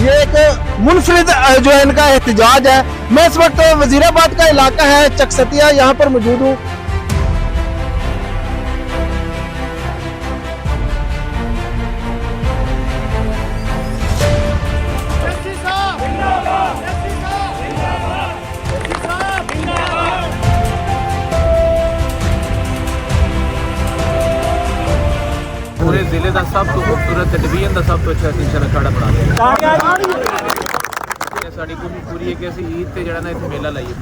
ये एक मुनफरिद जो है इनका एहतजाज है। मैं इस वक्त वजीराबाद का इलाका है चकसतिया, यहाँ पर मौजूद हूँ। पूरे जिले का सब तो खूबसूरत डिवीजन का सब तो अच्छा इंशाल्लाह अखाड़ा बना साड़ी पूरी एक ऐसी ईद से जड़ा ना इतने मेला लाइए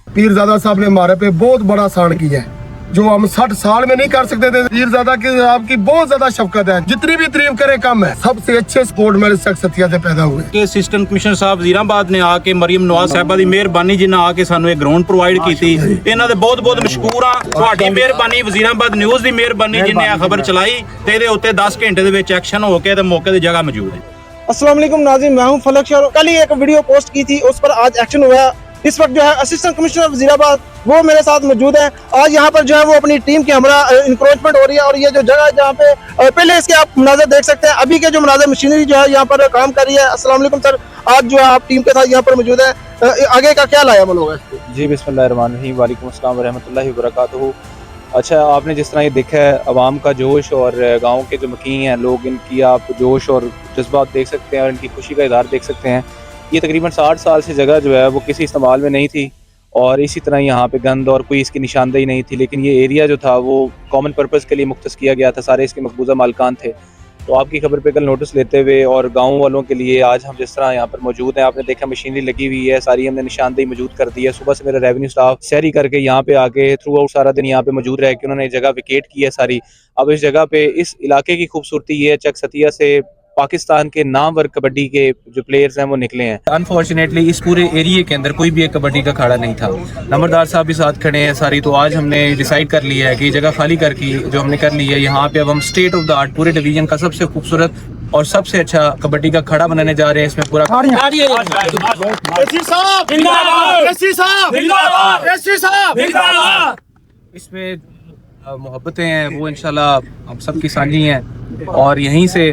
पीरजादा साहब ने हमारे पे बहुत बड़ा साड़ किया है जो हम 60 साल में नहीं कर सकते थे। पीरजादा की आपकी बहुत ज्यादा शफकत है, जितनी भी तारीफ करे कम है। सबसे अच्छे स्पोर्ट मैन शख्सियत से पैदा हुए ਕਿ ਅਸਿਸਟੈਂਟ ਕਮਿਸ਼ਨਰ ਸਾਹਿਬ ਵਜ਼ੀਰਾਬਾਦ ਨੇ ਆ ਕੇ ਮਰੀਮ ਨਵਾਜ਼ ਸਾਹਿਬਾ ਦੀ ਮਿਹਰਬਾਨੀ ਜਿਨ੍ਹਾਂ ਆ ਕੇ ਸਾਨੂੰ ਇਹ ਗਰਾਊਂਡ ਪ੍ਰੋਵਾਈਡ ਕੀਤੀ, ਇਹਨਾਂ ਦੇ ਬਹੁਤ ਬਹੁਤ ਮਸ਼ਕੂਰ ਆ। ਤੁਹਾਡੀ ਮਿਹਰਬਾਨੀ, ਵਜ਼ੀਰਾਬਾਦ ਨਿਊਜ਼ ਦੀ ਮਿਹਰਬਾਨੀ ਜਿਨ੍ਹਾਂ ਇਹ ਖਬਰ ਚਲਾਈ ਤੇ ਇਹਦੇ ਉੱਤੇ 10 ਘੰਟੇ ਦੇ ਵਿੱਚ ਐਕਸ਼ਨ ਹੋ ਕੇ ਤੇ ਮੌਕੇ ਦੀ ਜਗ੍ਹਾ ਮੌਜੂਦ ਹੈ। अस्सलाम वालेकुम नाज़रीन, मैं हूं फलक शाह। कल ही एक वीडियो पोस्ट की थी, उस पर आज एक्शन हुआ। इस वक्त जो है असिस्टेंट कमिश्नर वजीराबाद वो मेरे साथ मौजूद है। आज यहाँ पर जो है वो अपनी टीम की हमरा इंक्रोचमेंट हो रही है और ये जो जगह जहाँ पे पहले इसके आप मुनाज़र देख सकते हैं, अभी के जो मुनाज़र मशीनरी जो है यहाँ पर काम कर रही है। अस्सलाम वालेकुम सर, आज जो है आप टीम के साथ यहाँ पर मौजूद है, आगे का क्या लायामल होगा? जी बिस्मिल्लाहिर्रहमानिर्रहीम, वालेकुम अस्सलाम वरहमतुल्लाहि वबरकातुहू। अच्छा, आपने जिस तरह ये देखा है अवाम का जोश और गांव के जो मकीन हैं लोग, इनकी आप जोश और जज्बात देख सकते हैं और इनकी खुशी का इज़हार देख सकते हैं। ये तकरीबन 60 साल से जगह जो है वो किसी इस्तेमाल में नहीं थी और इसी तरह यहाँ पे गंद और कोई इसकी निशानदेही नहीं थी, लेकिन ये एरिया जो था वो कॉमन पर्पज़ के लिए मुख्तस किया गया था। सारे इसके मकबूजा मालकान थे। तो आपकी खबर पे कल नोटिस लेते हुए और गाँव वालों के लिए आज हम जिस तरह यहाँ पर मौजूद हैं, आपने देखा मशीनरी लगी हुई है, सारी हमने निशानदेही मौजूद कर दी है। सुबह से मेरा रेवेन्यू स्टाफ सैरी करके यहाँ पे आके थ्रू आउट सारा दिन यहाँ पे मौजूद रह के उन्होंने जगह विकेट की है सारी। अब इस जगह पे इस इलाके की खूबसूरती ये है, चकसतिया से पाकिस्तान के नामवर कबड्डी के जो प्लेयर्स हैं वो निकले हैं। अनफॉर्चुनेटली इस पूरे एरिया के अंदर कोई भी एक कबड्डी का अखाड़ा नहीं था। नंबरदार साहब भी साथ खड़े हैं सारी। तो आज हमने डिसाइड कर लिया है कि जगह खाली करके जो हमने कर ली है, यहाँ पे अब हम स्टेट ऑफ द आर्ट पूरे डिवीजन का सबसे खूबसूरत और सबसे अच्छा कबड्डी का अखाड़ा बनाने जा रहे हैं। इसमें पूरा इसमें मोहब्बतें हैं वो इंशाल्लाह हम सब की साझी हैं और यहीं से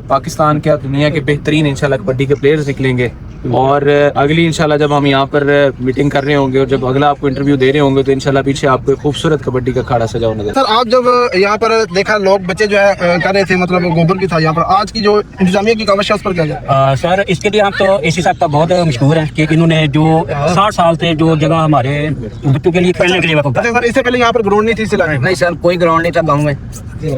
पाकिस्तान के दुनिया के बेहतरीन इंशाल्लाह कबड्डी के प्लेयर्स निकलेंगे। और अगली इंशाल्लाह जब हम यहाँ पर मीटिंग कर रहे होंगे और जब अगला आपको इंटरव्यू दे रहे होंगे तो इंशाल्लाह पीछे आपको एक खूबसूरत कबड्डी का अखाड़ा सजा होगा। सर, आप जब यहाँ पर देखा लोग बच्चे जो है कर रहे थे, मतलब गोबर की था यहाँ पर, आज की जो इंतजामिया की काविश है उस पर क्या है? सर, इसके लिए हम तो एसी साहब का बहुत मशहूर है कि इन्होंने जो 60 साल से जो जगह हमारे बच्चों के लिए खेलने के लिए सर, इससे पहले यहाँ पर ग्राउंड नहीं थी इस इलाके में? नहीं सर, कोई ग्राउंड नहीं था गाँव में।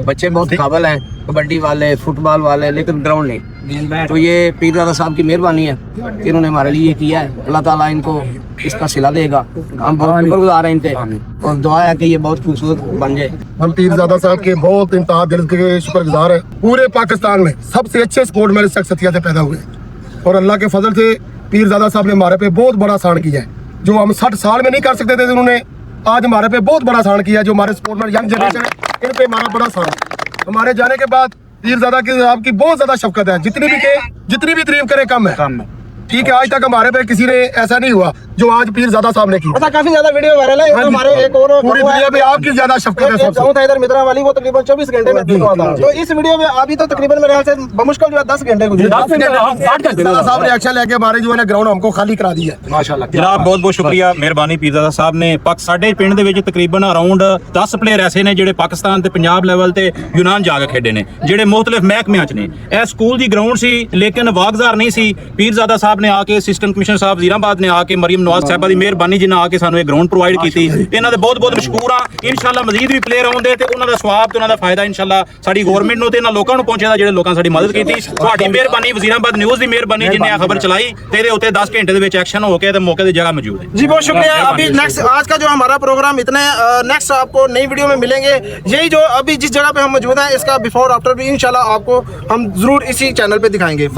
बच्चे बहुत काबिल हैं, कबड्डी वाले, फुटबॉल वाले, लेकिन ग्राउंड नहीं। तो ये पीरजादा साहब की मेहरबानी है, इन्होंने हमारे लिए किया है। अल्लाह ताला इनको इसका सिला देगा। हम बहुत शुक्रगुजार हैं इनसे और दुआ है कि ये बहुत खूबसूरत बन जाए। हम पीरजादा साहब के बहुत इंतहा दिल के शुक्रगुजार हैं। पूरे पाकिस्तान में सबसे अच्छे स्पोर्ट मैन शख्सियत से पैदा हुए और अल्लाह के फजल से पीरजादा साहब ने हमारे पे बहुत बड़ा साड़ किया है जो हम 60 साल में नहीं कर सकते थे। उन्होंने आज हमारे पे बहुत बड़ा साड़ किया, जो हमारे स्पोर्टमैन यंग जनरेशन है इन पे हमारा बड़ा साड़। हमारे जाने के बाद पीरजादा की आपकी बहुत ज्यादा शफकत है, जितनी भी तारीफ करे कम है। ठीक है, आज तक हमारे पे किसी ने ऐसा नहीं हुआ जो आज पीरजादा साहब ने की। अच्छा, काफी ज्यादा वीडियो वायरल है। हमारे एक और पूरी दुनिया में आपकी ज्यादा शफकत है सबसे। गाँव था इधर मित्रा वाली, वो तकरीबन 24 घंटे में हुआ था। तो इस वीडियो में अभी तो तकरीबन मेरे ख्याल से बमुश्किल जो है 10 घंटे गुजरे। साहब ने एक्शन लेके हमारे जो है ग्राउंड हमको खाली करा दिया है। माशाल्लाह जनाब, बहुत बहुत शुक्रिया, मिहरबानी पीरजादा साहब ने। ਸਾਡੇ ਪਿੰਡ ਦੇ ਵਿੱਚ ਤਕਰੀਬਨ ਅਰਾਊਂਡ 10 ਪਲੇਅਰ ਐਸੇ ਨੇ ਜਿਹੜੇ ਪਾਕਿਸਤਾਨ ਤੇ ਪੰਜਾਬ ਲੈਵਲ ਤੇ ਯੂਨਾਨ ਜਾ ਕੇ ਖੇਡੇ ਨੇ, ਜਿਹੜੇ ਮੁxtਲਿਫ ਮਹਿਕਮਿਆਂ 'ਚ ਨੇ। ਇਹ ਸਕੂਲ ਦੀ ਗਰਾਊਂਡ ਸੀ ਲੇਕਿਨ ਵਾਗਜ਼ਾਰ ਨਹੀਂ ਸੀ। ਪੀਰਜ਼ਾਦਾ ਸਾਹਿਬ ਨੇ ਆ ਕੇ, ਅਸਿਸਟੈਂਟ ਕਮਿਸ਼ਨਰ ਸਾਹਿਬ ਵਜ਼ੀਰਾਬਾਦ ਨੇ ਆ ਕੇ, ਮਰੀਮ ਨਵਾਜ਼ ਸਾਹਿਬਾ ਦੀ ਮਿਹਰਬਾਨੀ ਜਿਨ੍ਹਾਂ ਆ ਕੇ ਸਾਨੂੰ ਇਹ ਗਰਾਊਂਡ ਪ੍ਰੋਵਾਈਡ ਕੀਤੀ, ਇਹਨਾਂ ਦੇ ਬਹੁਤ ਬਹੁਤ ਮਸ਼ਕੂਰ ਆ। ਇਨਸ਼ਾਅੱਲਾ ਮਜ਼ੀਦ ਵੀ ਪਲੇਅਰ ਆਉਂਦੇ ਤੇ ਉਹਨਾਂ ਦਾ ਸਵਾਬ ਤੇ ਉਹਨਾਂ ਦਾ ਫਾਇਦਾ ਇਨਸ਼ਾਅੱਲਾ ਸਾਡੀ ਗਵਰਨਮੈਂਟ ਨੂੰ ਤੇ ਇਹਨਾਂ ਲੋਕਾਂ ਨੂੰ ਪਹੁੰਚੇਗਾ ਜਿਹੜੇ ਲੋਕਾਂ ਸਾਡੀ ਮਦਦ ਕੀਤੀ। ਤੁਹਾਡੀ ਮਿਹਰਬਾਨੀ, ਵਜ਼ੀਰਾਬਾਦ ਨਿਊਜ਼ ਦੀ ਮਿਹਰਬਾਨੀ ਜਿਨ੍ਹਾਂ ਖਬਰ ਚਲਾਈ ਤੇ ਇਹਦੇ ਉੱਤੇ 10 ਘੰਟੇ ਦੇ ਵਿੱਚ ਐਕਸ਼ਨ ਹੋ ਕੇ ਤੇ ਮੌਕੇ ਦੀ ਜਗ੍ਹਾ ਮੌਜੂਦ ਹੈ। जी बहुत शुक्रिया। अभी नेक्स्ट आज का जो हमारा प्रोग्राम इतने नेक्स्ट आपको नई वीडियो में मिलेंगे। यही जो अभी जिस जगह पे हम मौजूद हैं इसका बिफोर आफ्टर भी इंशाल्लाह आपको हम जरूर इसी चैनल पे दिखाएंगे।